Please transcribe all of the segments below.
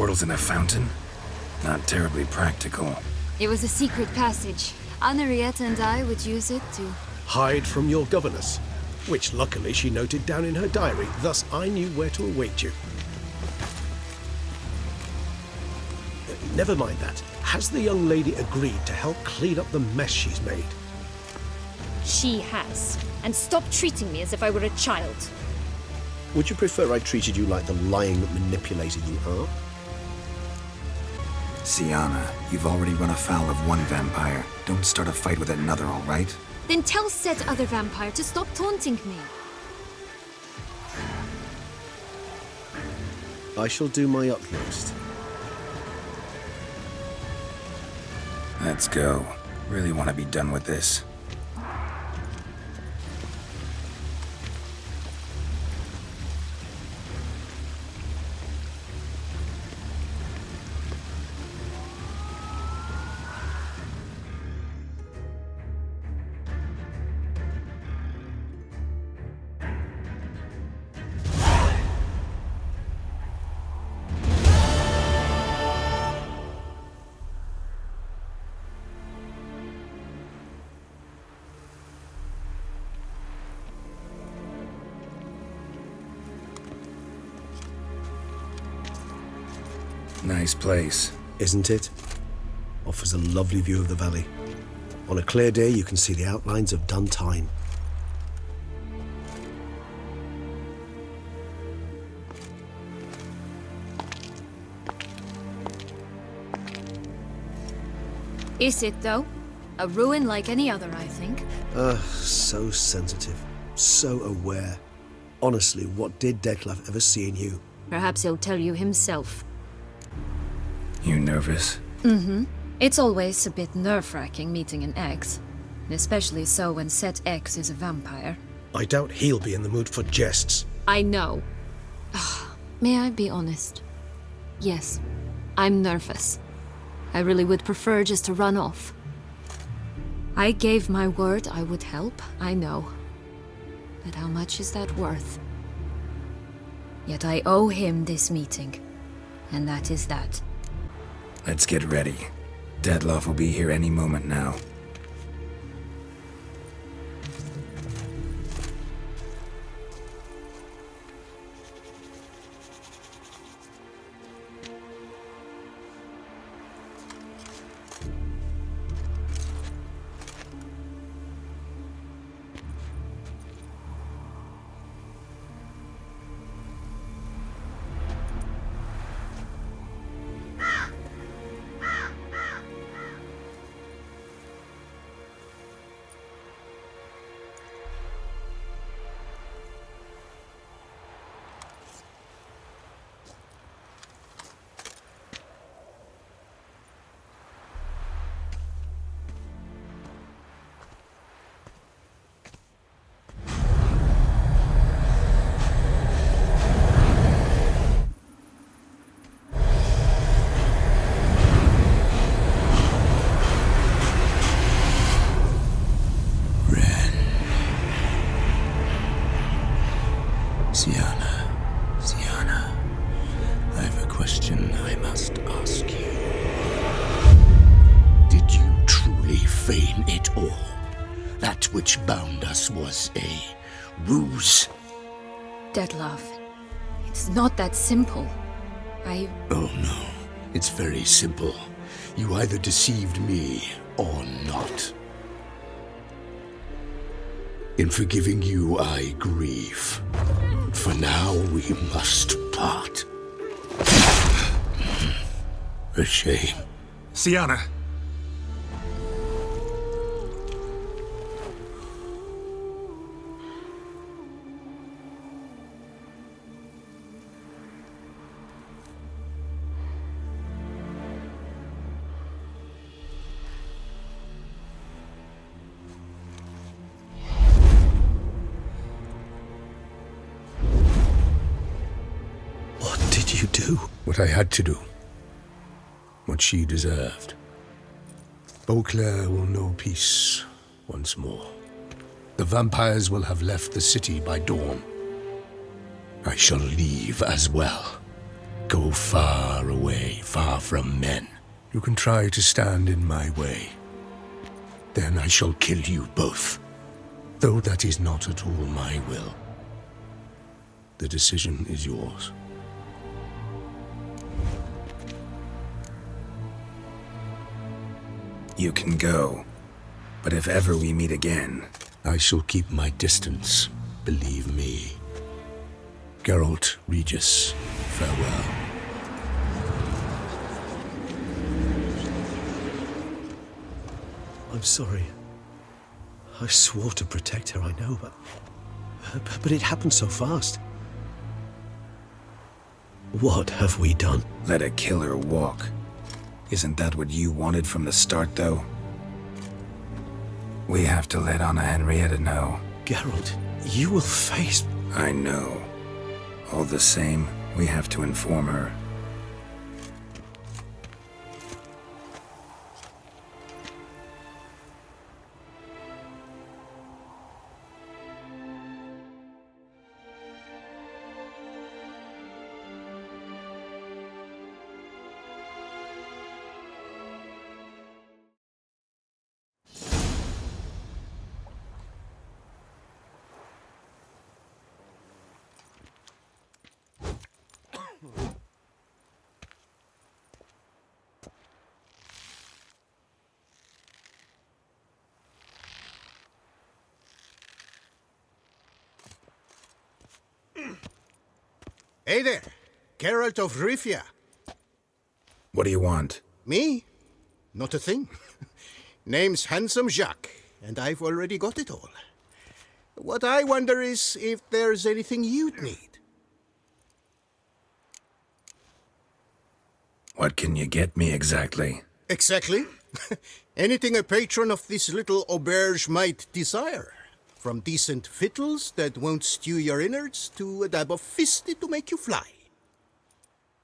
portals in a fountain? Not terribly practical. It was a secret passage. Anna Henrietta and I would use it to... hide from your governess, which luckily she noted down in her diary, thus I knew where to await you. Never mind that. Has the young lady agreed to help clean up the mess she's made? She has. And stop treating me as if I were a child. Would you prefer I treated you like the lying manipulator you are? Syanna, you've already run afoul of one vampire. Don't start a fight with another, all right? Then tell said other vampire to stop taunting me. I shall do my utmost. Let's go. Really want to be done with this. Nice place. Isn't it? Offers a lovely view of the valley. On a clear day, you can see the outlines of done time. Is it, though? A ruin like any other, I think. So sensitive. So aware. Honestly, what did Detlaff ever see in you? Perhaps he'll tell you himself. You nervous? Mm-hmm. It's always a bit nerve-wracking meeting an ex. Especially so when said ex is a vampire. I doubt he'll be in the mood for jests. I know. May I be honest? Yes, I'm nervous. I really would prefer just to run off. I gave my word I would help, I know. But how much is that worth? Yet I owe him this meeting. And that is that. Let's get ready. Detlaff will be here any moment now. Syanna, I have a question I must ask you. Did you truly feign it all? That which bound us was a ruse? Detlaff, it's not that simple. Oh no, it's very simple. You either deceived me or not. In forgiving you, I grieve. For now, we must part. A shame. Syanna! You do? What I had to do. What she deserved. Beauclair will know peace once more. The vampires will have left the city by dawn. I shall leave as well. Go far away, far from men. You can try to stand in my way. Then I shall kill you both. Though that is not at all my will. The decision is yours. You can go. But if ever we meet again... I shall keep my distance, believe me. Geralt, Regis, farewell. I'm sorry. I swore to protect her, I know, but it happened so fast. What have we done? Let a killer walk. Isn't that what you wanted from the start, though? We have to let Anna Henrietta know. Geralt, you will face... I know. All the same, we have to inform her. Hey there, Geralt of Rivia. What do you want? Me? Not a thing. Name's Handsome Jacques, and I've already got it all. What I wonder is if there's anything you'd need. What can you get me exactly? Exactly. Anything a patron of this little auberge might desire. From decent victuals that won't stew your innards to a dab of fisty to make you fly.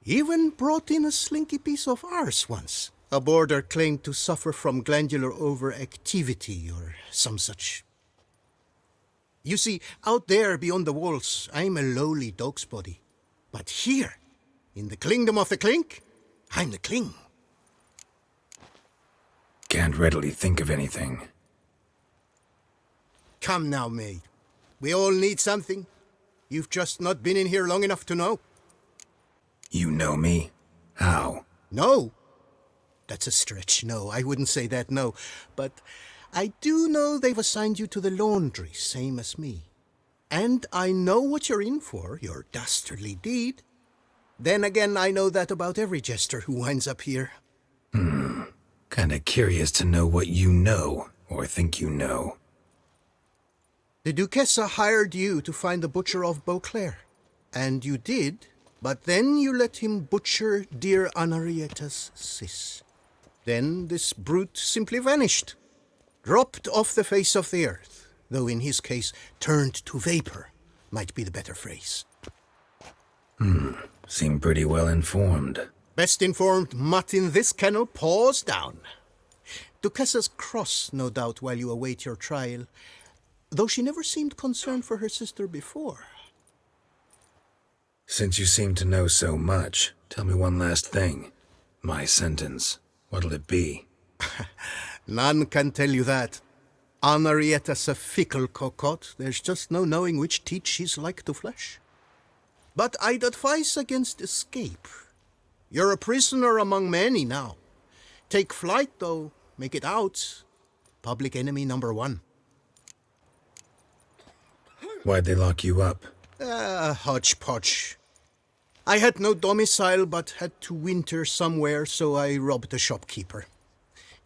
Even brought in a slinky piece of arse once. A boarder claimed to suffer from glandular overactivity or some such. You see, out there beyond the walls, I'm a lowly dog's body. But here, in the Klingdom of the Clink, I'm the Kling. Can't readily think of anything. Come now, mate. We all need something. You've just not been in here long enough to know. You know me? How? No. That's a stretch. No, I wouldn't say that, no. But I do know they've assigned you to the laundry, same as me. And I know what you're in for, your dastardly deed. Then again, I know that about every jester who winds up here. Kinda curious to know what you know, or think you know. The Duchessa hired you to find the butcher of Beauclair. And you did, but then you let him butcher dear Anna Henrietta's sis. Then this brute simply vanished. Dropped off the face of the earth, though in his case, turned to vapor, might be the better phrase. Seem pretty well informed. Best informed mutt in this kennel, paws down. Duchessa's cross, no doubt, while you await your trial, though she never seemed concerned for her sister before. Since you seem to know so much, tell me one last thing. My sentence, what'll it be? None can tell you that. Anna Henrietta's a fickle cocotte. There's just no knowing which teat she's like to flesh. But I'd advise against escape. You're a prisoner among many now. Take flight, though. Make it out. Public enemy number 1. Why'd they lock you up? Hodgepodge. I had no domicile, but had to winter somewhere, so I robbed a shopkeeper.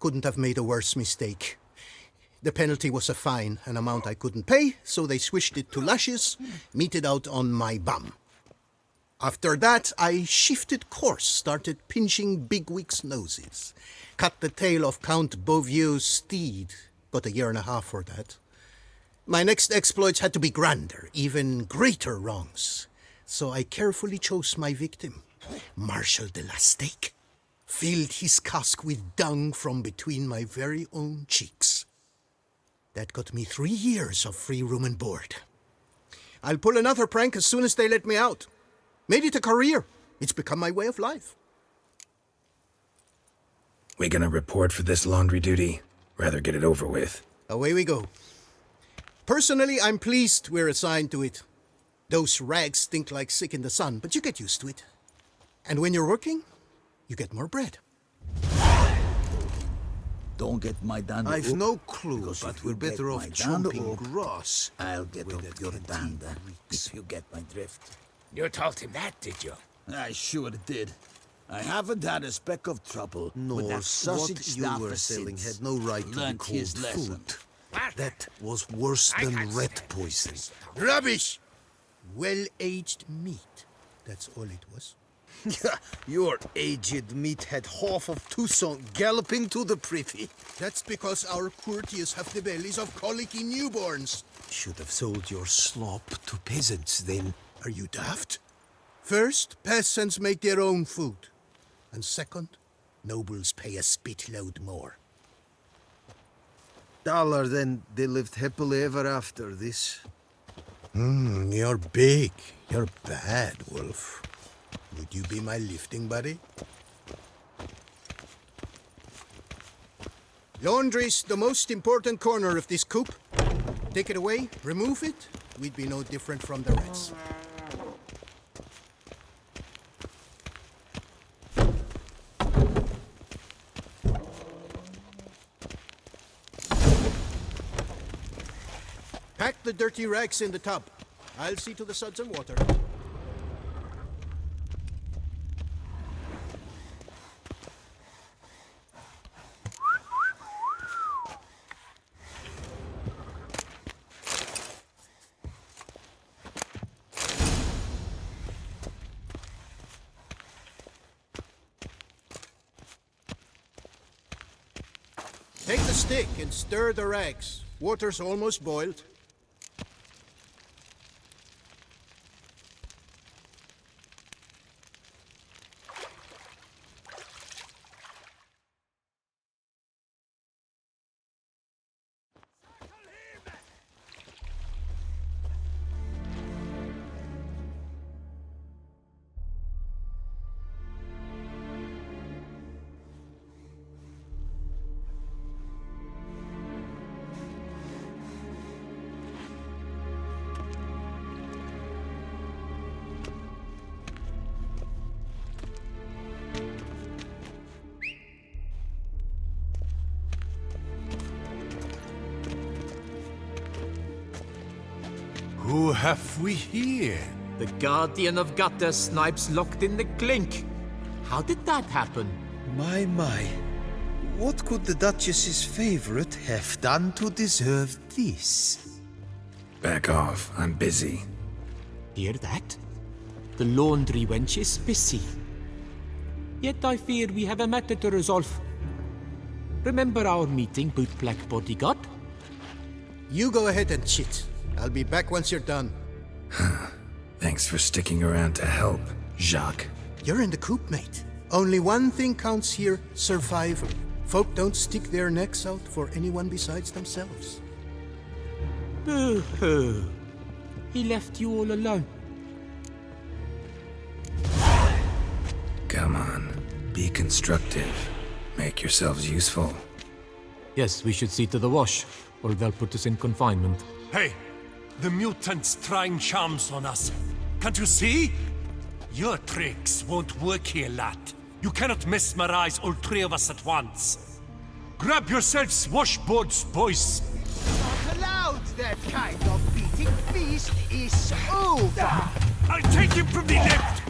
Couldn't have made a worse mistake. The penalty was a fine, an amount I couldn't pay, so they switched it to lashes, meted out on my bum. After that, I shifted course, started pinching bigwigs' noses. Cut the tail of Count Beauvieux's steed. Got a year and a half for that. My next exploits had to be grander, even greater wrongs. So I carefully chose my victim, Marshal de la Stake. Filled his cask with dung from between my very own cheeks. That got me 3 years of free room and board. I'll pull another prank as soon as they let me out. Made it a career. It's become my way of life. We gonna report for this laundry duty? Rather get it over with. Away we go. Personally, I'm pleased we're assigned to it. Those rags stink like sick in the sun, but you get used to it. And when you're working, you get more bread. Don't get my dander. I've no clue, because but if we're you get better off my dander chomping up, grass. I'll get with up that your canteen dander, reeks. if you get my drift. You told him that, did you? I sure did. I haven't had a speck of trouble with Nor that sausage what you staffer were selling since had no right to be learnt called his lesson. food. That was worse than rat poison. Rubbish! Well-aged meat. That's all it was. Your aged meat had half of Tucson galloping to the privy. That's because our courtiers have the bellies of colicky newborns. Should have sold your slop to peasants then. Are you daft? First, peasants make their own food. And second, nobles pay a spitload more. Dollar, then they lived happily ever after this. You're big. You're bad, Wolf. Would you be my lifting buddy? Laundry's the most important corner of this coop. Take it away, remove it, we'd be no different from the rest. Pack the dirty rags in the tub. I'll see to the suds and water. Take the stick and stir the rags. Water's almost boiled. Who have we here? The Guardian of Gutter Snipes locked in the clink. How did that happen? My. What could the Duchess's favorite have done to deserve this? Back off. I'm busy. Hear that? The laundry wench is busy. Yet I fear we have a matter to resolve. Remember our meeting, bootblack bodyguard? You go ahead and chit. I'll be back once you're done. Thanks for sticking around to help, Jacques. You're in the coop, mate. Only one thing counts here, survival. Folk don't stick their necks out for anyone besides themselves. Boo-hoo. He left you all alone. Come on. Be constructive. Make yourselves useful. Yes, we should see to the wash, or they'll put us in confinement. Hey, the mutant's trying charms on us. Can't you see? Your tricks won't work here, lad. You cannot mesmerize all three of us at once. Grab yourselves washboards, boys. Not allowed. That kind of beating feast is over. I'll take him from the left.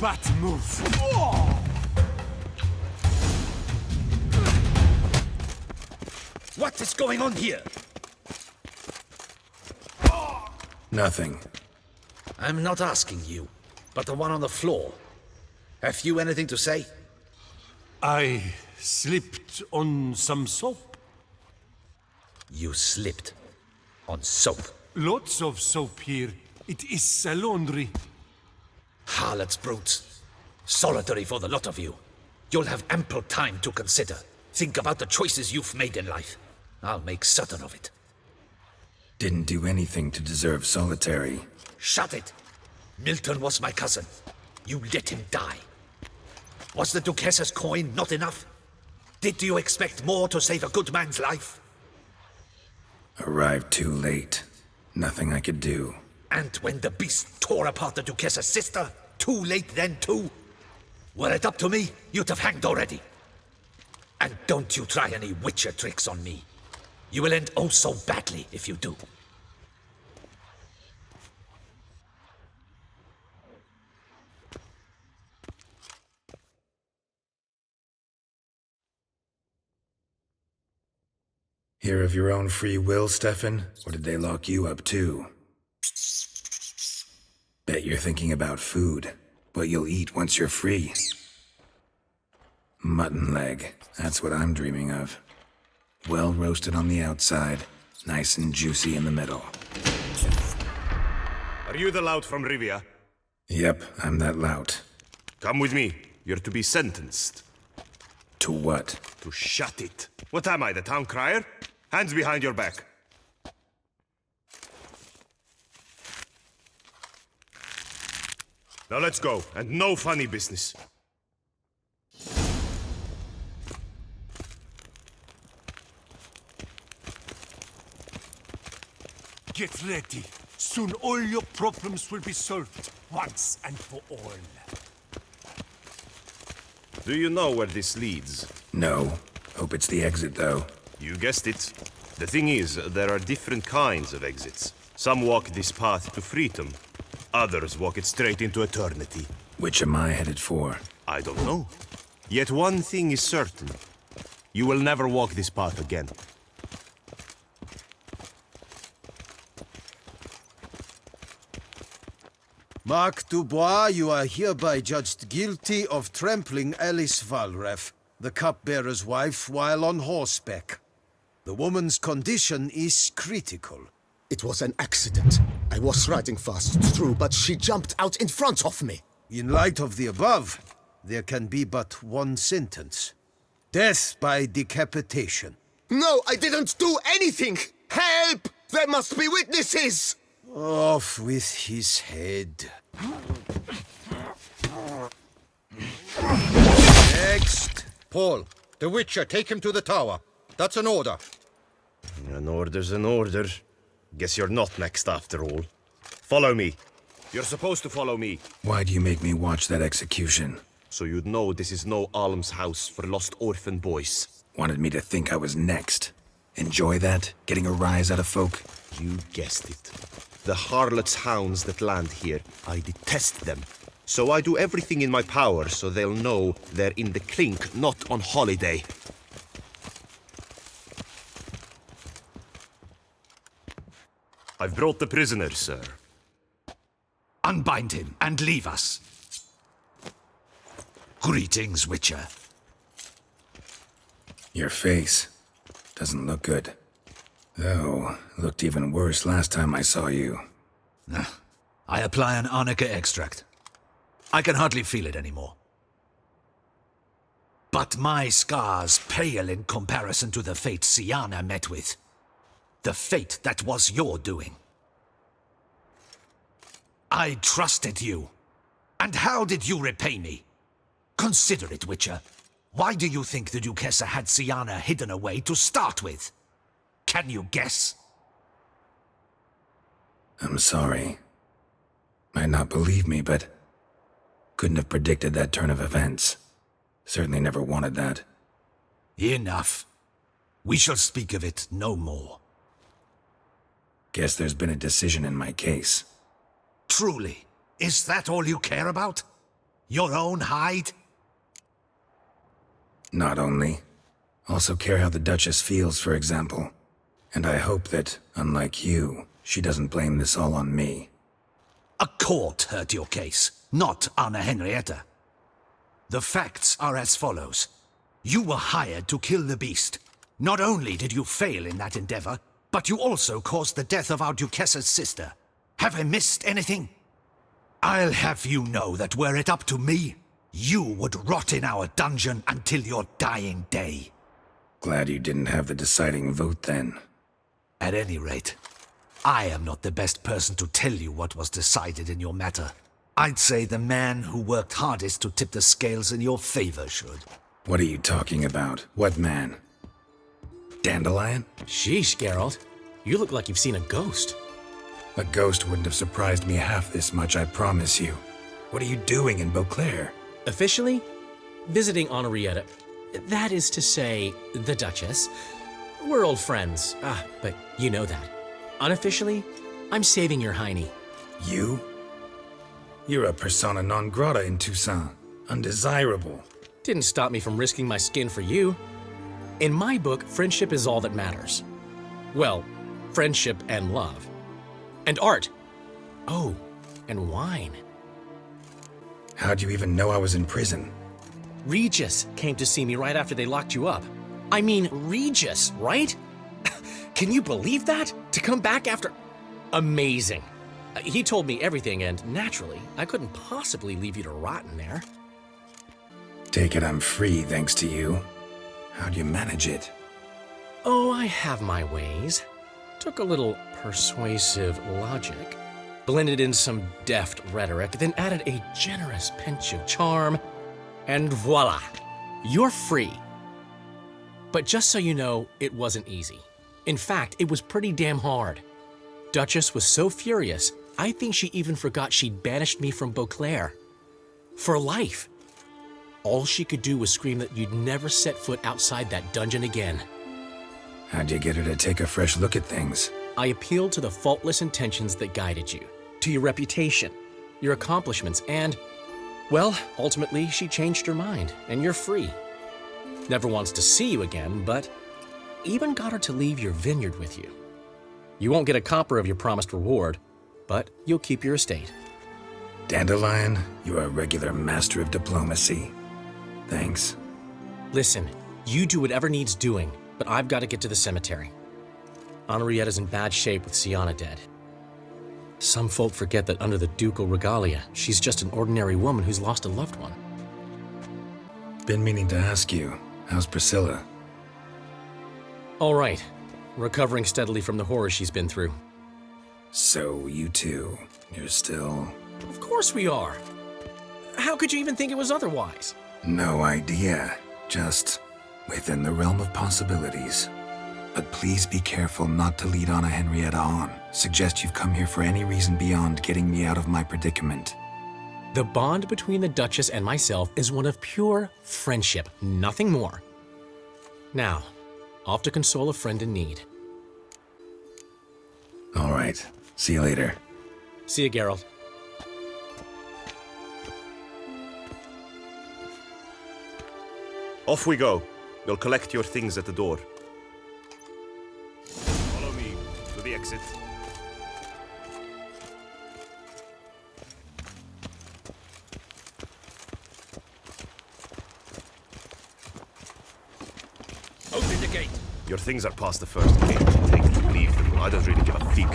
Bat move. What is going on here? Nothing. I'm not asking you, but the one on the floor. Have you anything to say? I slipped on some soap. You slipped on soap. Lots of soap here. It is a laundry. Harlots brutes. Solitary for the lot of you. You'll have ample time to consider. Think about the choices you've made in life. I'll make certain of it. Didn't do anything to deserve solitary. Shut it! Milton was my cousin. You let him die. Was the Duchess's coin not enough? Did you expect more to save a good man's life? Arrived too late. Nothing I could do. And when the beast tore apart the Duchess's sister, too late then too? Were it up to me, you'd have hanged already. And don't you try any witcher tricks on me. You will end oh so badly if you do. Here of your own free will, Stefan? Or did they lock you up too? Bet you're thinking about food. What you'll eat once you're free. Mutton leg. That's what I'm dreaming of. Well roasted on the outside, nice and juicy in the middle. Are you the lout from Rivia? Yep, I'm that lout. Come with me. You're to be sentenced. To what? To shut it. What am I, the town crier? Hands behind your back. Now let's go, and no funny business. Get ready. Soon all your problems will be solved, once and for all. Do you know where this leads? No. Hope it's the exit, though. You guessed it. The thing is, there are different kinds of exits. Some walk this path to freedom. Others walk it straight into eternity. Which am I headed for? I don't know. Yet one thing is certain. You will never walk this path again. Mark Dubois, you are hereby judged guilty of trampling Alice Valref, the cupbearer's wife, while on horseback. The woman's condition is critical. It was an accident. I was riding fast, true, but she jumped out in front of me. In light of the above, there can be but one sentence. Death by decapitation. No, I didn't do anything! Help! There must be witnesses! Off with his head. Next! Paul, the Witcher, take him to the tower. That's an order. An order's an order. Guess you're not next after all. Follow me. You're supposed to follow me. Why do you make me watch that execution? So you'd know this is no almshouse for lost orphan boys. Wanted me to think I was next. Enjoy that? Getting a rise out of folk? You guessed it. The harlots' hounds that land here, I detest them. So I do everything in my power so they'll know they're in the clink, not on holiday. I've brought the prisoner, sir. Unbind him and leave us. Greetings, Witcher. Your face doesn't look good. Though, looked even worse last time I saw you. I apply an arnica extract. I can hardly feel it anymore. But my scars pale in comparison to the fate Syanna met with. The fate that was your doing. I trusted you. And how did you repay me? Consider it, Witcher. Why do you think the Duchessa had Syanna hidden away to start with? Can you guess? I'm sorry. Might not believe me, but couldn't have predicted that turn of events. Certainly never wanted that. Enough. We shall speak of it no more. Guess there's been a decision in my case. Truly, is that all you care about? Your own hide? Not only. Also care how the Duchess feels, for example. And I hope that, unlike you, she doesn't blame this all on me. A court heard your case, not Anna Henrietta. The facts are as follows. You were hired to kill the beast. Not only did you fail in that endeavor, but you also caused the death of our Duchessa's sister. Have I missed anything? I'll have you know that were it up to me, you would rot in our dungeon until your dying day. Glad you didn't have the deciding vote then. At any rate, I am not the best person to tell you what was decided in your matter. I'd say the man who worked hardest to tip the scales in your favor should. What are you talking about? What man? Dandelion? Sheesh, Geralt. You look like you've seen a ghost. A ghost wouldn't have surprised me half this much, I promise you. What are you doing in Beauclair? Officially, visiting Anna Henrietta. That is to say, the Duchess. We're old friends, but you know that. Unofficially, I'm saving your hiney. You? You're a persona non grata in Toussaint. Undesirable. Didn't stop me from risking my skin for you. In my book, friendship is all that matters. Well, friendship and love. And art. Oh, and wine. How'd you even know I was in prison? Regis came to see me right after they locked you up. I mean, Regis, right? Can you believe that? To come back after... Amazing. He told me everything, and naturally, I couldn't possibly leave you to rot in there. Take it I'm free thanks to you. How'd you manage it? Oh, I have my ways. Took a little persuasive logic, blended in some deft rhetoric, then added a generous pinch of charm, and voila, you're free. But just so you know, it wasn't easy. In fact, it was pretty damn hard. Duchess was so furious, I think she even forgot she'd banished me from Beauclair. For life. All she could do was scream that you'd never set foot outside that dungeon again. How'd you get her to take a fresh look at things? I appealed to the faultless intentions that guided you, to your reputation, your accomplishments, and, well, ultimately she changed her mind, and you're free. Never wants to see you again, but even got her to leave your vineyard with you. You won't get a copper of your promised reward, but you'll keep your estate. Dandelion, you're a regular master of diplomacy. Thanks. Listen, you do whatever needs doing, but I've got to get to the cemetery. Anna Henrietta's in bad shape with Syanna dead. Some folk forget that under the ducal regalia, she's just an ordinary woman who's lost a loved one. Been meaning to ask you, how's Priscilla? All right. Recovering steadily from the horror she's been through. So, you two, you're still... Of course we are. How could you even think it was otherwise? No idea. Just within the realm of possibilities. But please be careful not to lead Anna Henrietta on. Suggest you've come here for any reason beyond getting me out of my predicament. The bond between the Duchess and myself is one of pure friendship, nothing more. Now, off to console a friend in need. All right. See you later. See you, Geralt. Off we go. We'll collect your things at the door. Follow me to the exit. Open the gate. Your things are past the first gate. Take them, leave them. I don't really give a fig.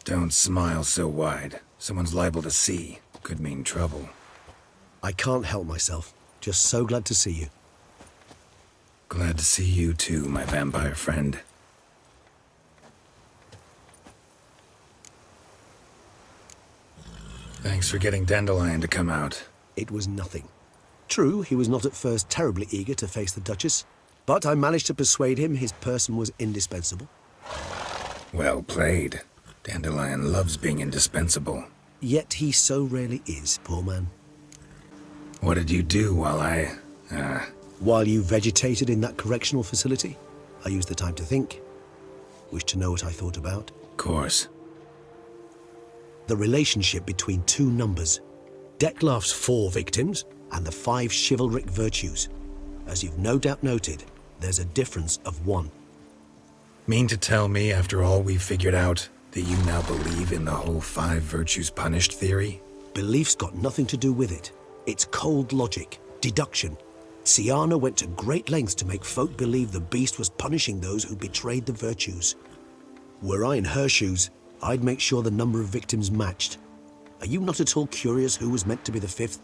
Don't smile so wide. Someone's liable to see. Could mean trouble. I can't help myself. Just so glad to see you. Glad to see you too, my vampire friend. Thanks for getting Dandelion to come out. It was nothing. True, he was not at first terribly eager to face the Duchess, but I managed to persuade him his person was indispensable. Well played. Dandelion loves being indispensable. Yet he so rarely is, poor man. What did you do while While you vegetated in that correctional facility, I used the time to think. Wish to know what I thought about? Of course. The relationship between two numbers. Detlaff's 4 victims and the 5 chivalric virtues. As you've no doubt noted, there's a difference of 1. Mean to tell me, after all we've figured out, that you now believe in the whole 5 virtues punished theory? Belief's got nothing to do with it. It's cold logic, deduction. Syanna went to great lengths to make folk believe the beast was punishing those who betrayed the virtues. Were I in her shoes, I'd make sure the number of victims matched. Are you not at all curious who was meant to be the 5th?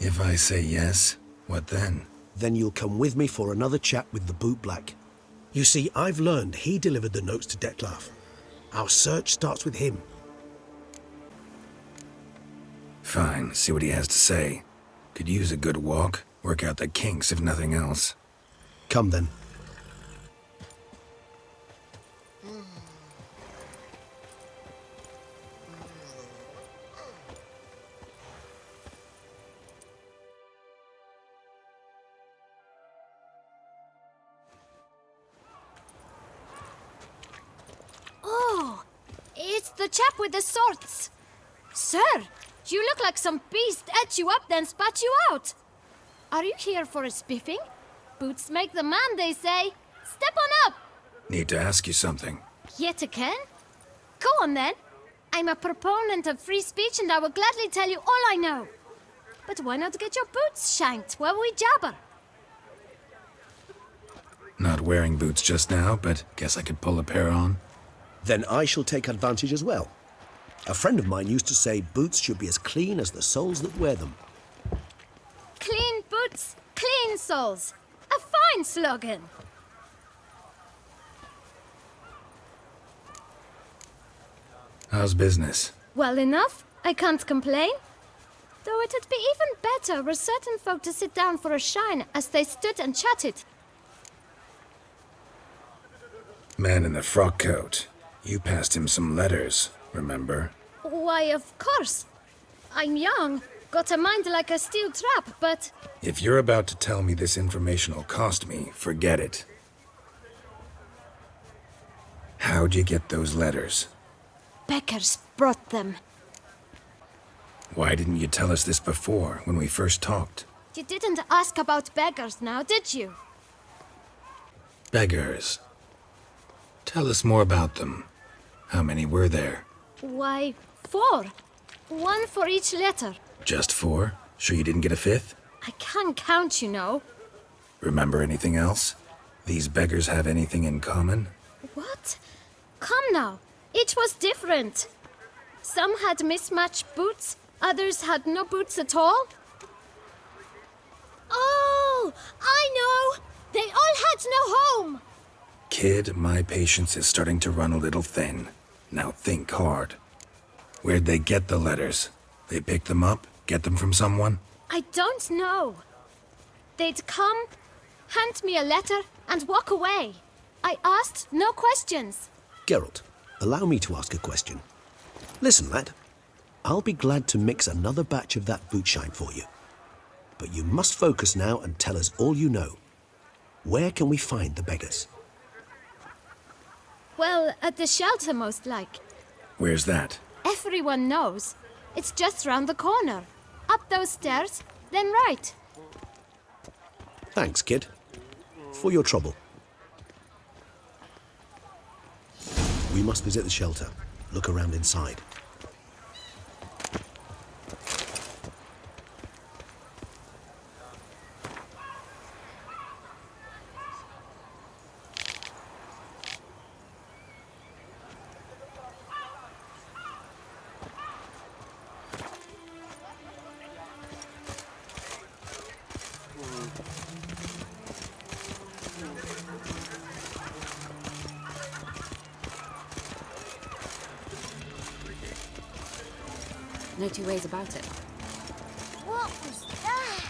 If I say yes, what then? Then you'll come with me for another chat with the bootblack. You see, I've learned he delivered the notes to Detlaff. Our search starts with him. Fine, see what he has to say. Could use a good walk, work out the kinks if nothing else. Come then. Oh, it's the chap with the swords. Sir, you look like some beast ate you up then spat you out. Are you here for a spiffing? Boots make the man, they say. Step on up. Need to ask you something. Yet again? Go on then. I'm a proponent of free speech and I will gladly tell you all I know. But why not get your boots shanked while we jabber? Not wearing boots just now, but guess I could pull a pair on. Then I shall take advantage as well. A friend of mine used to say boots should be as clean as the soles that wear them. Clean boots, clean soles. A fine slogan. How's business? Well enough. I can't complain. Though it'd be even better were certain folk to sit down for a shine as they stood and chatted. Man in the frock coat. You passed him some letters, remember? Why, of course. I'm young, got a mind like a steel trap, but... If you're about to tell me this information'll cost me, forget it. How'd you get those letters? Beggars brought them. Why didn't you tell us this before, when we first talked? You didn't ask about beggars now, did you? Beggars. Tell us more about them. How many were there? Why, 4. 1 for each letter. Just 4? Sure you didn't get a 5th? I can't count, you know. Remember anything else? These beggars have anything in common? What? Come now. Each was different. Some had mismatched boots, others had no boots at all. Oh, I know! They all had no home! Kid, my patience is starting to run a little thin. Now think hard. Where'd they get the letters? They picked them up? Get them from someone? I don't know. They'd come, hand me a letter, and walk away. I asked no questions. Geralt, allow me to ask a question. Listen, lad. I'll be glad to mix another batch of that bootshine for you. But you must focus now and tell us all you know. Where can we find the beggars? Well, at the shelter, most like. Where's that? Everyone knows. It's just round the corner. Up those stairs, then right. Thanks, kid. For your trouble. We must visit the shelter. Look around inside. No two ways about it. What was that?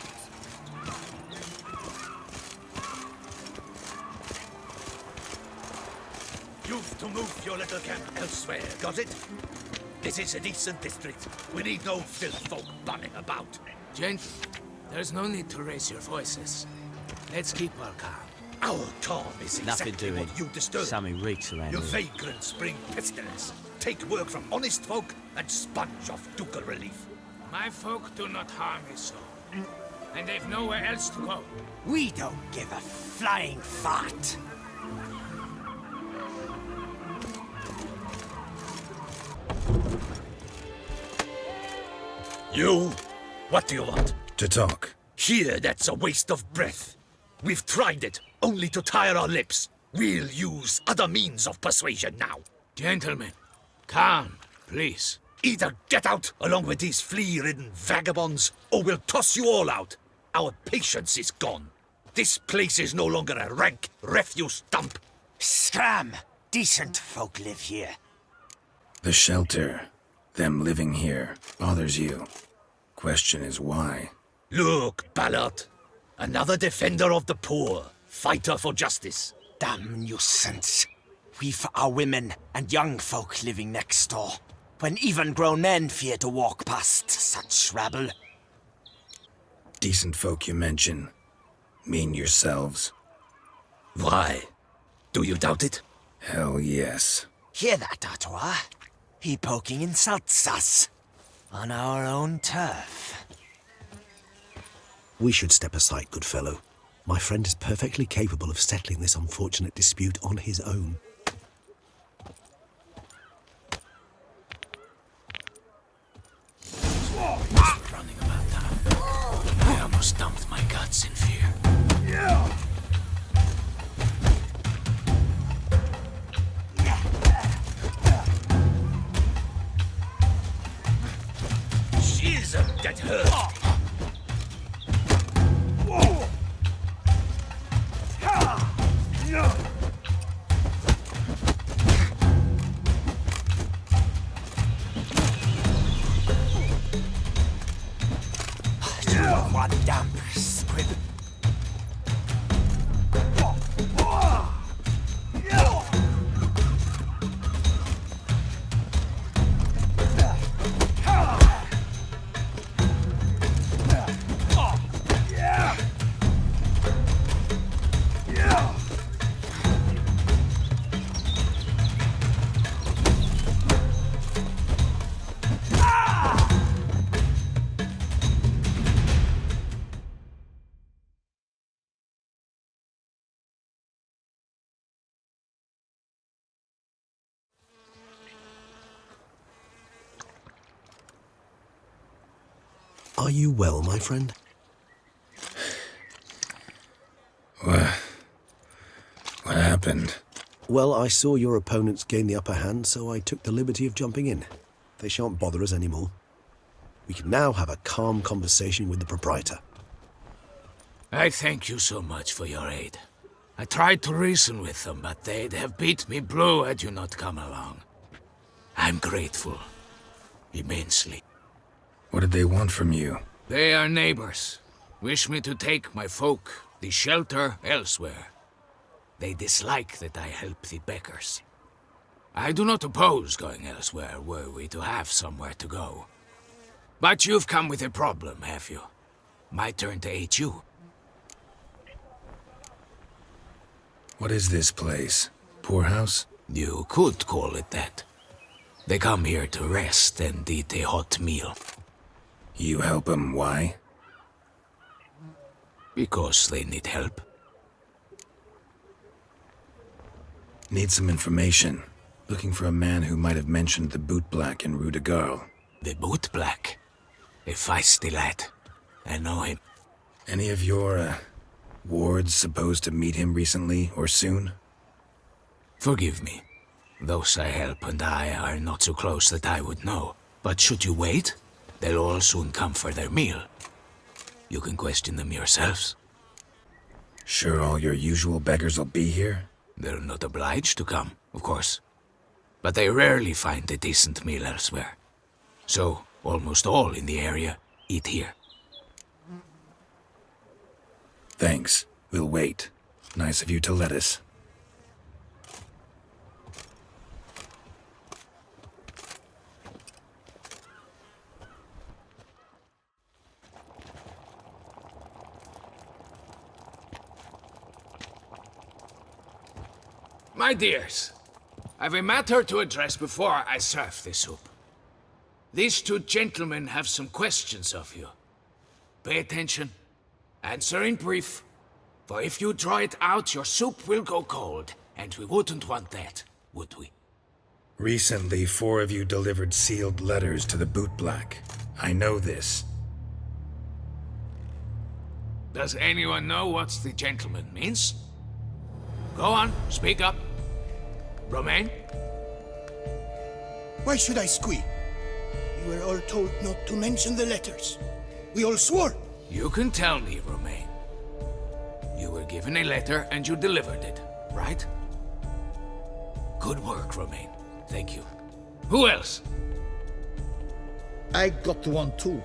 You've to move your little camp elsewhere, got it? This is a decent district. We need no filth folk bunning about. Gentle, there's no need to raise your voices. Let's keep our calm. Our calm is Nothing exactly doing. what you disturb. Something reeks around Your here. vagrants bring pestilence. Take work from honest folk and sponge off ducal relief. My folk do not harm his soul. And they've nowhere else to go. We don't give a flying fart. You? What do you want? To talk. Here, that's a waste of breath. We've tried it, only to tire our lips. We'll use other means of persuasion now. Gentlemen, calm, please. Either get out along with these flea-ridden vagabonds, or we'll toss you all out. Our patience is gone. This place is no longer a rank refuse dump. Scram! Decent folk live here. The shelter, them living here, bothers you. Question is why? Look, Ballard. Another defender of the poor. Fighter for justice. Damn nuisance. We've our women and young folk living next door, when even grown men fear to walk past such rabble. Decent folk you mention. Mean yourselves. Why? Do you doubt it? Hell yes. Hear that, Artois? He poking insults us. On our own turf. We should step aside, good fellow. My friend is perfectly capable of settling this unfortunate dispute on his own. Running about town. I almost dumped my guts in fear. She's a dead hurt. One damp squib. Are you well, my friend? What happened? Well, I saw your opponents gain the upper hand, so I took the liberty of jumping in. They shan't bother us anymore. We can now have a calm conversation with the proprietor. I thank you so much for your aid. I tried to reason with them, but they'd have beat me blue had you not come along. I'm grateful. Immensely. What did they want from you? They are neighbors. Wish me to take my folk, the shelter, elsewhere. They dislike that I help the beggars. I do not oppose going elsewhere, were we to have somewhere to go. But you've come with a problem, have you? My turn to aid you. What is this place? Poorhouse? You could call it that. They come here to rest and eat a hot meal. You help them, why? Because they need help. Need some information. Looking for a man who might have mentioned the bootblack in Rue de Garl. The bootblack? A feisty lad. I know him. Any of your, wards supposed to meet him recently or soon? Forgive me. Those I help and I are not so close that I would know. But should you wait, they'll all soon come for their meal. You can question them yourselves. Sure all your usual beggars will be here? They're not obliged to come, of course. But they rarely find a decent meal elsewhere. So, almost all in the area eat here. Thanks. We'll wait. Nice of you to let us. My dears, I've a matter to address before I serve the soup. These two gentlemen have some questions of you. Pay attention. Answer in brief. For if you draw it out, your soup will go cold. And we wouldn't want that, would we? Recently, 4 of you delivered sealed letters to the bootblack. I know this. Does anyone know what the gentleman means? Go on, speak up. Romain? Why should I squeal? We were all told not to mention the letters. We all swore. You can tell me, Romain. You were given a letter and you delivered it, right? Good work, Romain. Thank you. Who else? I got one too.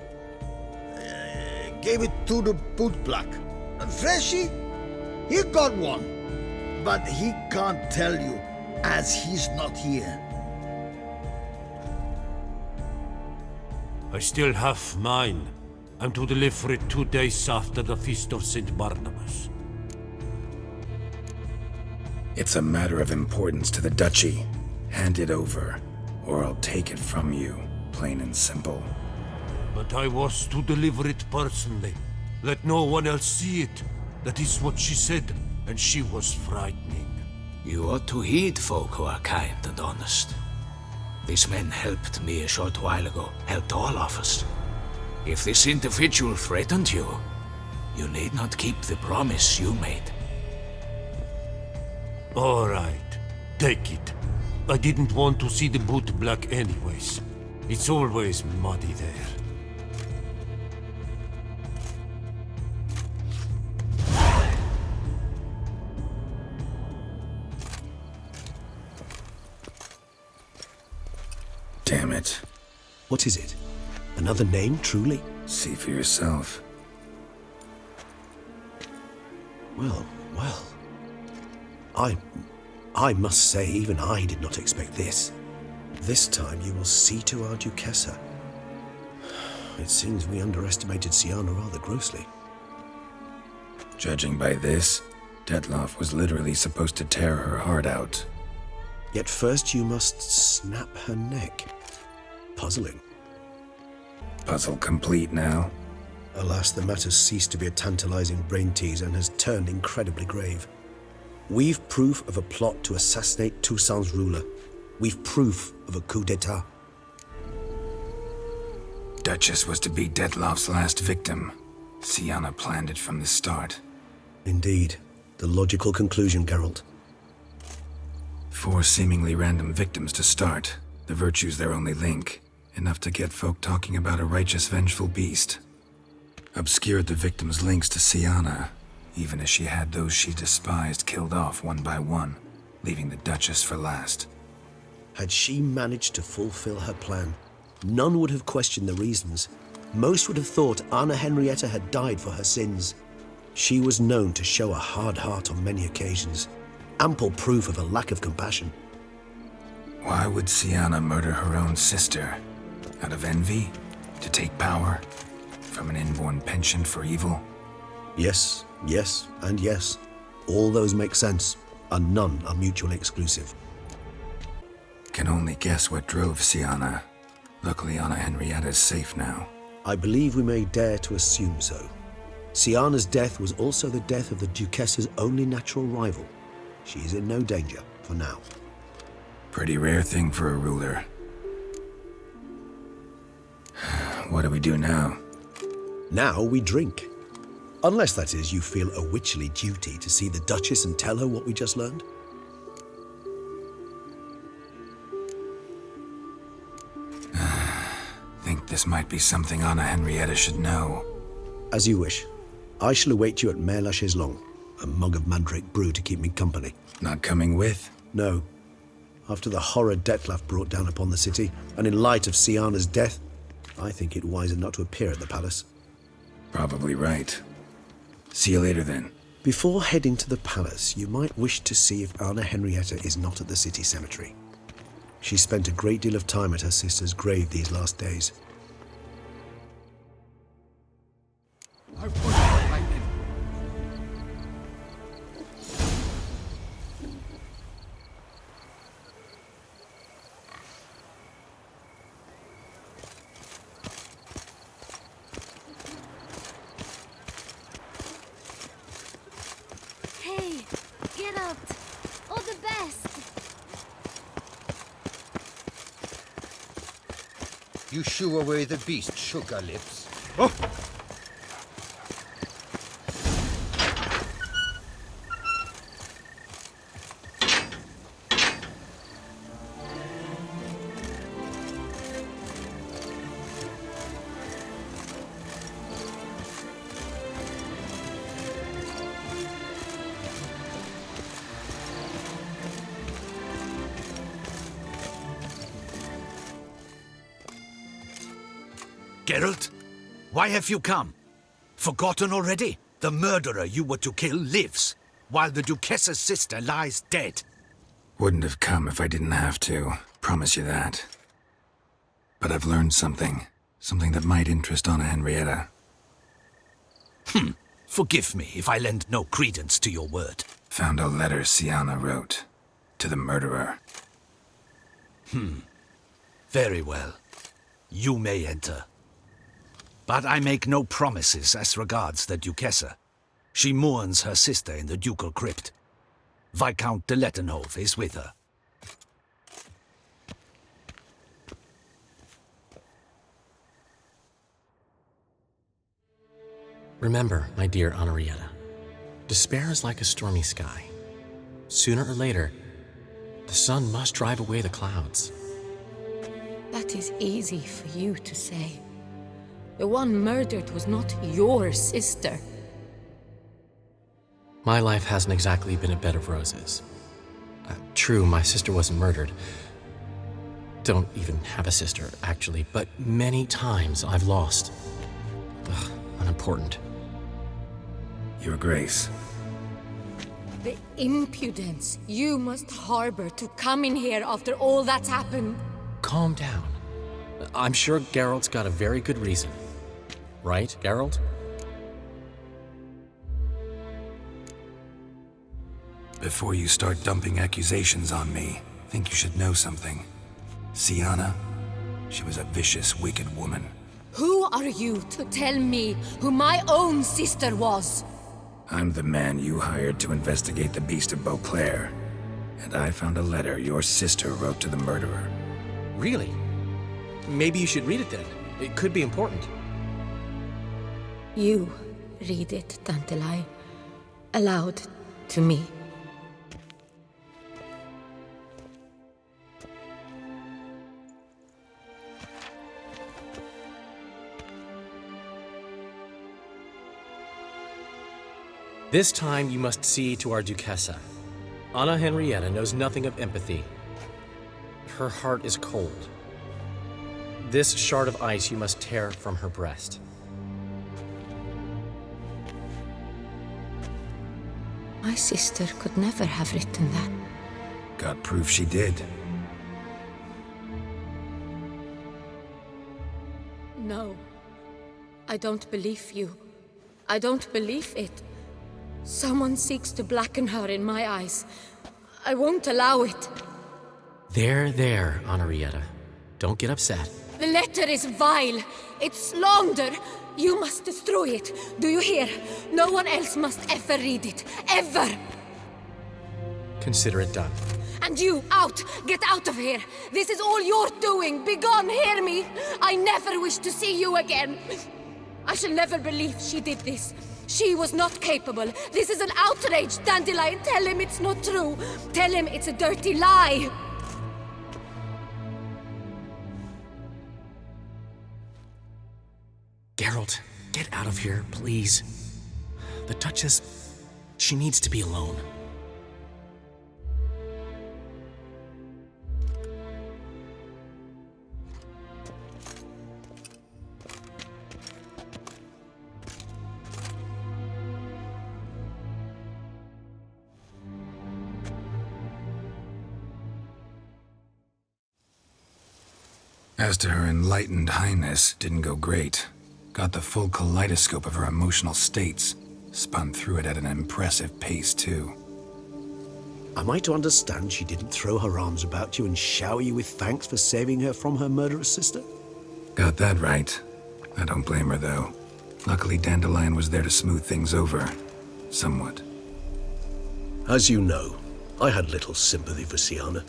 Gave it to the bootblack. And Freshie, he got one. But he can't tell you, as he's not here. I still have mine. I'm to deliver it 2 days after the Feast of St. Barnabas. It's a matter of importance to the Duchy. Hand it over, or I'll take it from you, plain and simple. But I was to deliver it personally. Let no one else see it. That is what she said, and she was frightening. You ought to heed folk who are kind and honest. These men helped me a short while ago, helped all of us. If this individual threatened you, you need not keep the promise you made. All right, take it. I didn't want to see the bootblack anyways. It's always muddy there. Damn it. What is it? Another name, truly? See for yourself. Well, well. I must say, even I did not expect this. This time you will see to our Duchessa. It seems we underestimated Syanna rather grossly. Judging by this, Detlaff was literally supposed to tear her heart out. Yet first you must snap her neck. Puzzling. Puzzle complete now? Alas, the matter's ceased to be a tantalizing brain tease and has turned incredibly grave. We've proof of a plot to assassinate Toussaint's ruler. We've proof of a coup d'etat. Duchess was to be Detlaff's last victim. Syanna planned it from the start. Indeed. The logical conclusion, Geralt. 4 seemingly random victims to start. The virtue's their only link. Enough to get folk talking about a righteous, vengeful beast. Obscured the victims' links to Syanna, even as she had those she despised killed off one by one, leaving the Duchess for last. Had she managed to fulfill her plan, none would have questioned the reasons. Most would have thought Anna Henrietta had died for her sins. She was known to show a hard heart on many occasions, ample proof of a lack of compassion. Why would Syanna murder her own sister? Out of envy? To take power? From an inborn penchant for evil? Yes, yes, and yes. All those make sense, and none are mutually exclusive. Can only guess what drove Syanna. Luckily, Anna Henrietta's safe now. I believe we may dare to assume so. Syanna's death was also the death of the Duchessa's only natural rival. She is in no danger, for now. Pretty rare thing for a ruler. What do we do now? Now we drink. Unless, that is, you feel a witcherly duty to see the Duchess and tell her what we just learned. Think this might be something Anna Henrietta should know. As you wish. I shall await you at Mare la Chaiselongue. A mug of mandrake brew to keep me company. Not coming with? No. After the horror Detlaff brought down upon the city, and in light of Syanna's death, I think it wiser not to appear at the palace. Probably right. See you later then. Before heading to the palace, you might wish to see if Anna Henrietta is not at the city cemetery. She spent a great deal of time at her sister's grave these last days. You shoo away the beast, sugar lips. Oh! Geralt, why have you come? Forgotten already? The murderer you were to kill lives, while the Duchess's sister lies dead. Wouldn't have come if I didn't have to. Promise you that. But I've learned something. Something that might interest Anna Henrietta. Forgive me if I lend no credence to your word. Found a letter Syanna wrote. To the murderer. Very well. You may enter. But I make no promises as regards the Duchessa. She mourns her sister in the ducal crypt. Viscount de Lettenhove is with her. Remember, my dear Henrietta, despair is like a stormy sky. Sooner or later, the sun must drive away the clouds. That is easy for you to say. The one murdered was not your sister. My life hasn't exactly been a bed of roses. True, my sister wasn't murdered. Don't even have a sister, actually, but many times I've lost. Ugh, unimportant. Your Grace. The impudence you must harbor to come in here after all that's happened. Calm down. I'm sure Geralt's got a very good reason. Right, Geralt? Before you start dumping accusations on me, I think you should know something. Syanna, she was a vicious, wicked woman. Who are you to tell me who my own sister was? I'm the man you hired to investigate the Beast of Beauclair. And I found a letter your sister wrote to the murderer. Really? Maybe you should read it then. It could be important. You read it, Dantelai, aloud to me. This time you must see to our Duchessa. Anna Henrietta knows nothing of empathy. Her heart is cold. This shard of ice you must tear from her breast. My sister could never have written that. Got proof she did. No. I don't believe you. I don't believe it. Someone seeks to blacken her in my eyes. I won't allow it. There, Henrietta. Don't get upset. The letter is vile. It's slander. You must destroy it. Do you hear? No one else must ever read it. Ever! Consider it done. And you, out! Get out of here! This is all you're doing! Begone, hear me! I never wish to see you again! I shall never believe she did this. She was not capable. This is an outrage, Dandelion. Tell him it's not true. Tell him it's a dirty lie. Geralt, get out of here, please. The Duchess, she needs to be alone. As to her enlightened highness, didn't go great. Got the full kaleidoscope of her emotional states. Spun through it at an impressive pace, too. Am I to understand she didn't throw her arms about you and shower you with thanks for saving her from her murderous sister? Got that right. I don't blame her, though. Luckily, Dandelion was there to smooth things over. Somewhat. As you know, I had little sympathy for Syanna.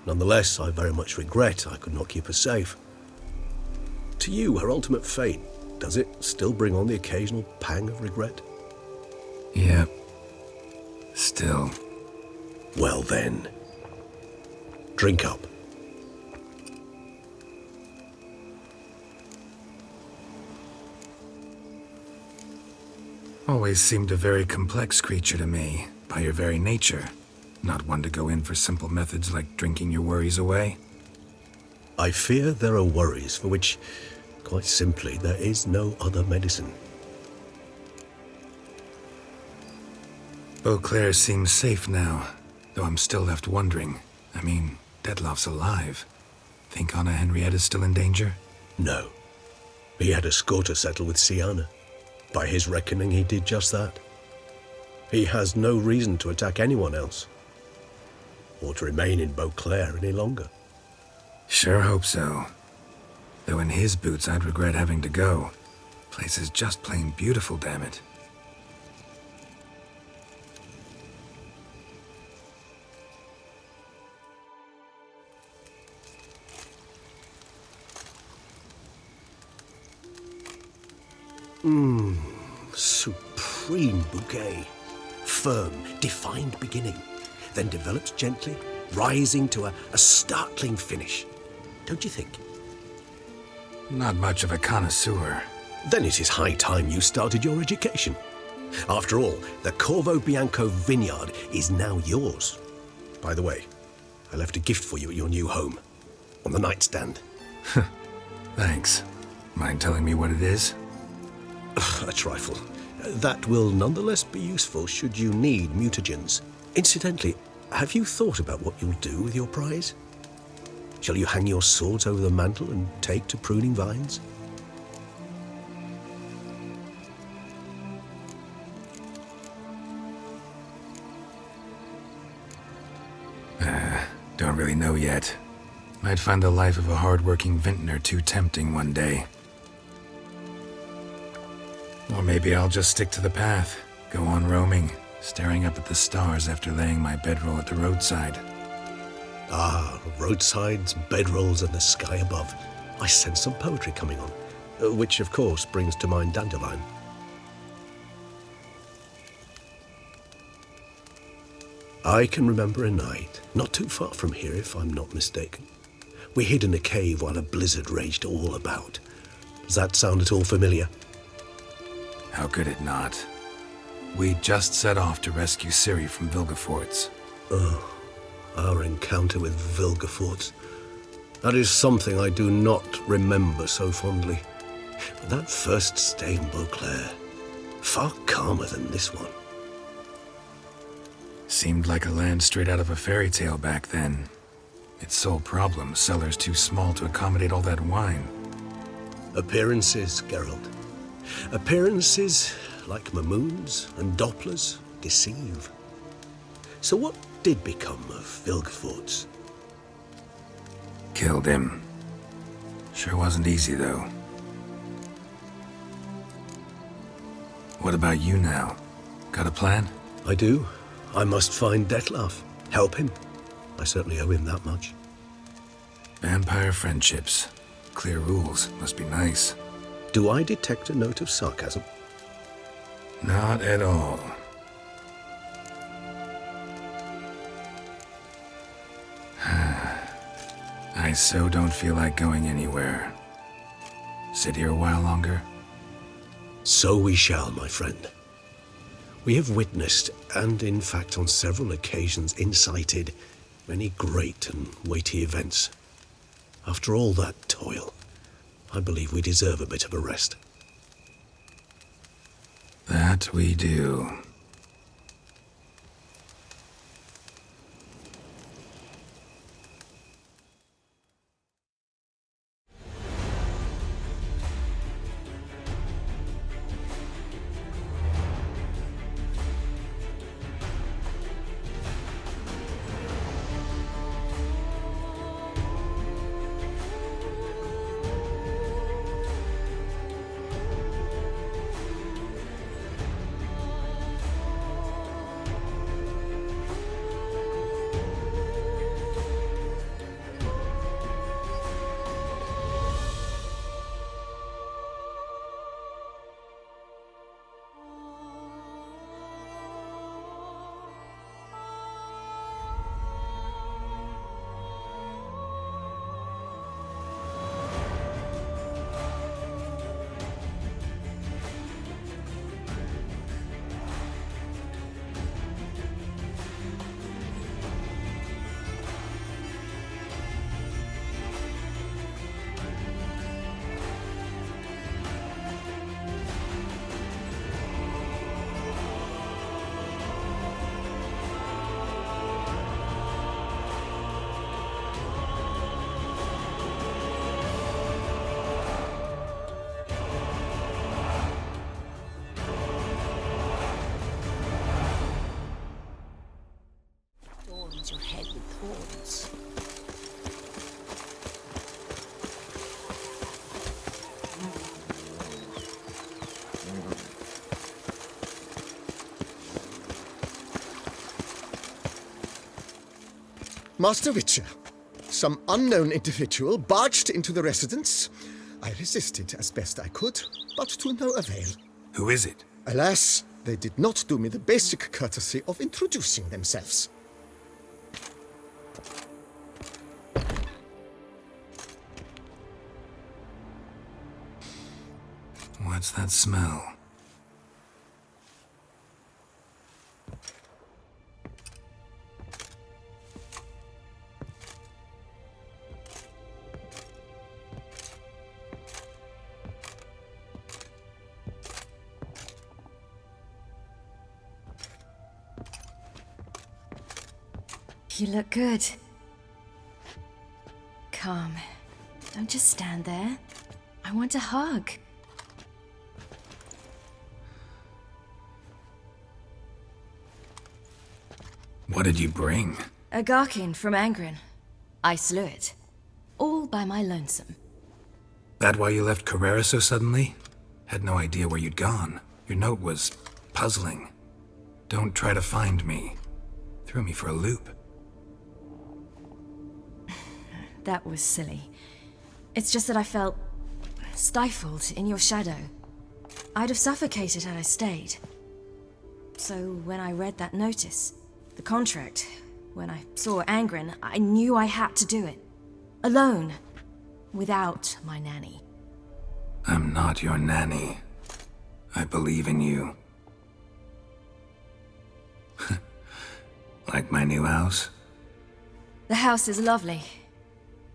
Nonetheless, I very much regret I could not keep her safe. To you, her ultimate fate, does it still bring on the occasional pang of regret? Yep. Still. Well then, drink up. Always seemed a very complex creature to me, by your very nature. Not one to go in for simple methods like drinking your worries away. I fear there are worries for which, quite simply, there is no other medicine. Beauclair seems safe now, though I'm still left wondering. I mean, Detlaff's alive. Think Anna Henrietta's still in danger? No. He had a score to settle with Syanna. By his reckoning, he did just that. He has no reason to attack anyone else, or to remain in Beauclair any longer. Sure hope so. Though in his boots, I'd regret having to go. Place is just plain beautiful, damn it. Supreme bouquet. Firm, defined beginning, then develops gently, rising to a startling finish. Don't you think? Not much of a connoisseur. Then it is high time you started your education. After all, the Corvo Bianco vineyard is now yours. By the way, I left a gift for you at your new home, on the nightstand. Thanks. Mind telling me what it is? A trifle. That will nonetheless be useful should you need mutagens. Incidentally, have you thought about what you'll do with your prize? Shall you hang your swords over the mantle and take to pruning vines? Don't really know yet. Might find the life of a hard-working vintner too tempting one day. Or maybe I'll just stick to the path, go on roaming, staring up at the stars after laying my bedroll at the roadside. Ah, roadsides, bedrolls, and the sky above. I sense some poetry coming on, which of course brings to mind Dandelion. I can remember a night, not too far from here if I'm not mistaken. We hid in a cave while a blizzard raged all about. Does that sound at all familiar? How could it not? We just set off to rescue Ciri from Vilgefortz. Oh, our encounter with Vilgefortz. That is something I do not remember so fondly. But that first stay in Beauclair, far calmer than this one. Seemed like a land straight out of a fairy tale back then. Its sole problem, cellars too small to accommodate all that wine. Appearances, Geralt. Appearances, like Mamoons and Dopplers, deceive. So what did become of Vilgefortz? Killed him. Sure wasn't easy, though. What about you now? Got a plan? I do. I must find Detlaff. Help him. I certainly owe him that much. Vampire friendships. Clear rules. Must be nice. Do I detect a note of sarcasm? Not at all. I so don't feel like going anywhere. Sit here a while longer? So we shall, my friend. We have witnessed, and in fact on several occasions incited, many great and weighty events. After all that toil, I believe we deserve a bit of a rest. That we do. Master Witcher, some unknown individual barged into the residence. I resisted as best I could, but to no avail. Who is it? Alas, they did not do me the basic courtesy of introducing themselves. What's that smell? You look good. Come. Don't just stand there. I want a hug. What did you bring? A Garkin from Angren. I slew it. All by my lonesome. That why you left Carrera so suddenly? Had no idea where you'd gone. Your note was puzzling. Don't try to find me. Threw me for a loop. That was silly. It's just that I felt stifled in your shadow. I'd have suffocated had I stayed. So when I read that notice, the contract, when I saw Angren, I knew I had to do it. Alone. Without my nanny. I'm not your nanny. I believe in you. Like my new house? The house is lovely,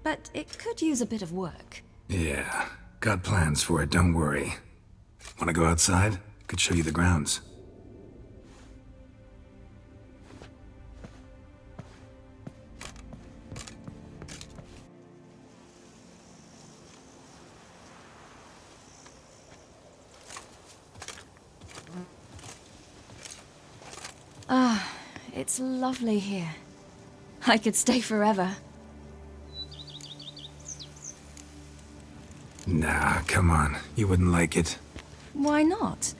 but it could use a bit of work. Yeah, got plans for it, don't worry. Wanna go outside? Could show you the grounds. Ah, it's lovely here. I could stay forever. Nah, come on. You wouldn't like it. Why not?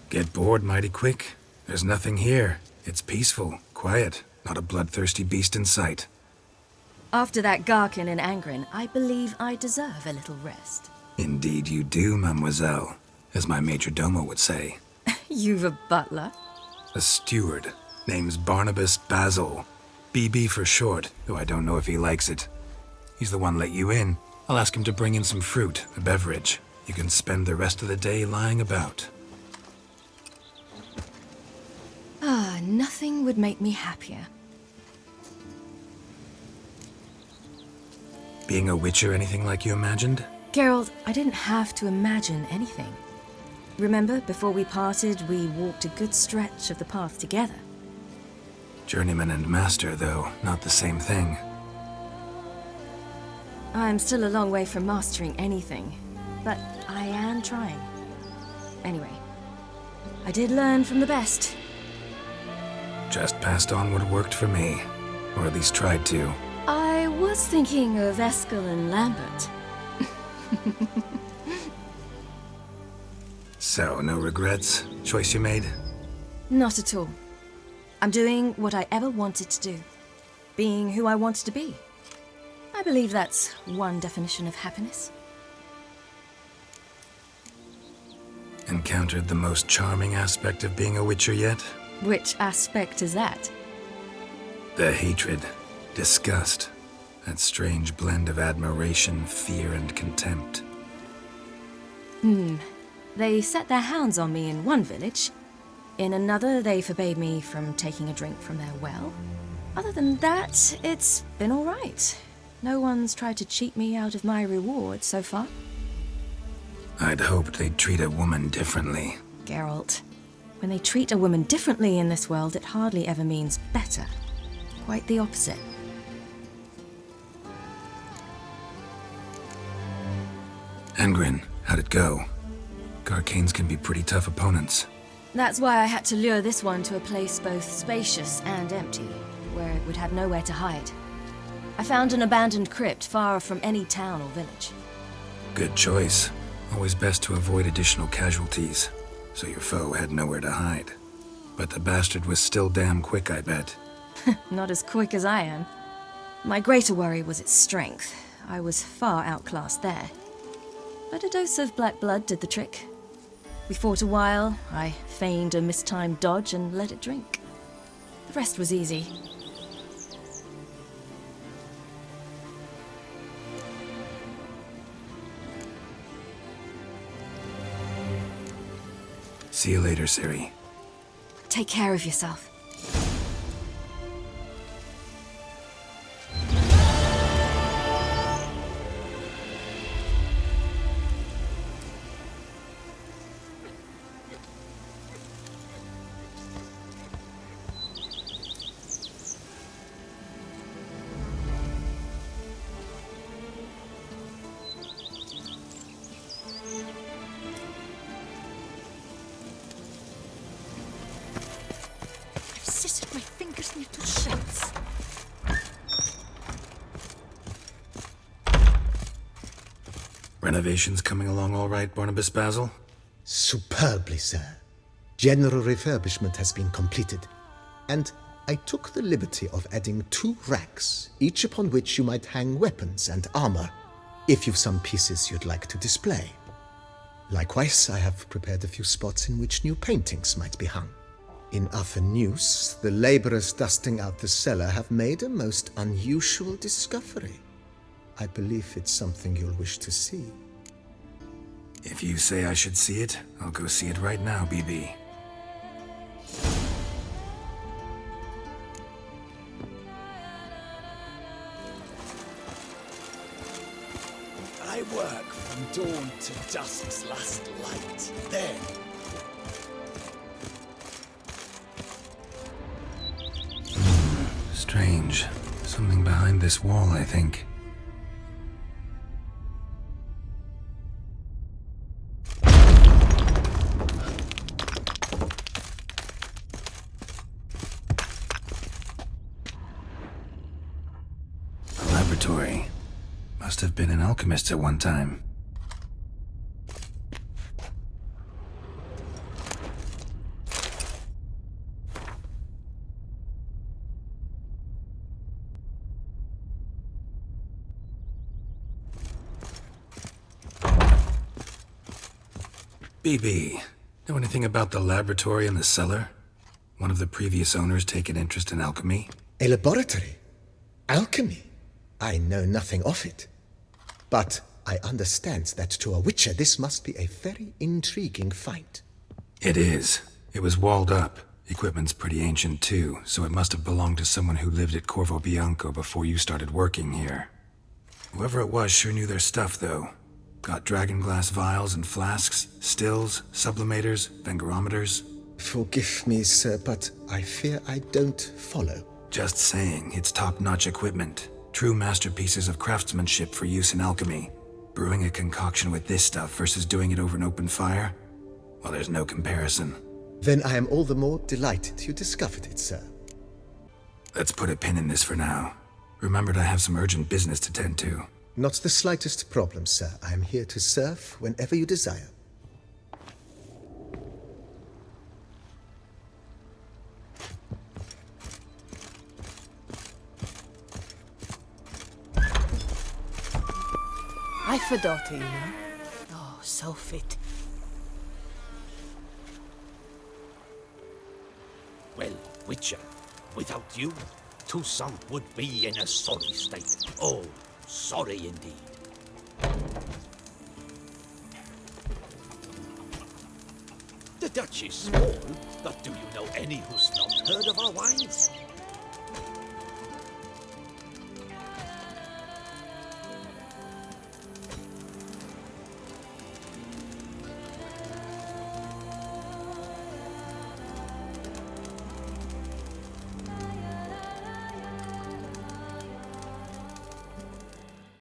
Get bored mighty quick. There's nothing here. It's peaceful, quiet, not a bloodthirsty beast in sight. After that Garkin in Angren, I believe I deserve a little rest. Indeed you do, mademoiselle, as my major domo would say. You've a butler? A steward. Name's Barnabas Basil. BB for short, though I don't know if he likes it. He's the one let you in. I'll ask him to bring in some fruit, a beverage. You can spend the rest of the day lying about. Ah, nothing would make me happier. Being a witcher anything like you imagined? Geralt, I didn't have to imagine anything. Remember, before we parted, we walked a good stretch of the path together. Journeyman and master, though, not the same thing. I'm still a long way from mastering anything, but I am trying. Anyway, I did learn from the best. Just passed on what worked for me, or at least tried to. I was thinking of Eskel and Lambert. So, no regrets? Choice you made? Not at all. I'm doing what I ever wanted to do. Being who I wanted to be. I believe that's one definition of happiness. Encountered the most charming aspect of being a witcher yet? Which aspect is that? The hatred, disgust, that strange blend of admiration, fear, and contempt. They set their hounds on me in one village. In another, they forbade me from taking a drink from their well. Other than that, it's been all right. No one's tried to cheat me out of my reward so far. I'd hoped they'd treat a woman differently. Geralt, when they treat a woman differently in this world, it hardly ever means better. Quite the opposite. Angren, how'd it go? Garcanes can be pretty tough opponents. That's why I had to lure this one to a place both spacious and empty, where it would have nowhere to hide. I found an abandoned crypt far from any town or village. Good choice. Always best to avoid additional casualties, so your foe had nowhere to hide. But the bastard was still damn quick, I bet. Not as quick as I am. My greater worry was its strength. I was far outclassed there. But a dose of black blood did the trick. We fought a while, I feigned a mistimed dodge and let it drink. The rest was easy. See you later, Ciri. Take care of yourself. My fingers need to shreds. Renovations coming along all right, Barnabas Basil? Superbly, sir. General refurbishment has been completed. And I took the liberty of adding 2 racks, each upon which you might hang weapons and armor, if you've some pieces you'd like to display. Likewise, I have prepared a few spots in which new paintings might be hung. In other news, the laborers dusting out the cellar have made a most unusual discovery. I believe it's something you'll wish to see. If you say I should see it, I'll go see it right now, BB. I work from dawn to dusk's last light. Then Strange. Something behind this wall, I think. A laboratory. Must have been an alchemist at one time. BB, know anything about the laboratory in the cellar? One of the previous owners take an interest in alchemy? A laboratory? Alchemy? I know nothing of it. But I understand that to a witcher this must be a very intriguing find. It is. It was walled up. Equipment's pretty ancient too, so it must have belonged to someone who lived at Corvo Bianco before you started working here. Whoever it was sure knew their stuff, though. Got dragonglass vials and flasks, stills, sublimators, vengerometers. Forgive me, sir, but I fear I don't follow. Just saying, it's top-notch equipment. True masterpieces of craftsmanship for use in alchemy. Brewing a concoction with this stuff versus doing it over an open fire? Well, there's no comparison. Then I am all the more delighted you discovered it, sir. Let's put a pin in this for now. Remembered I have some urgent business to tend to. Not the slightest problem, sir. I am here to serve whenever you desire. I've a daughter, you know. Oh, so fit. Well, Witcher, without you, Toussaint would be in a sorry state. Oh, sorry indeed. The Dutch is small, but do you know any who's not heard of our wines?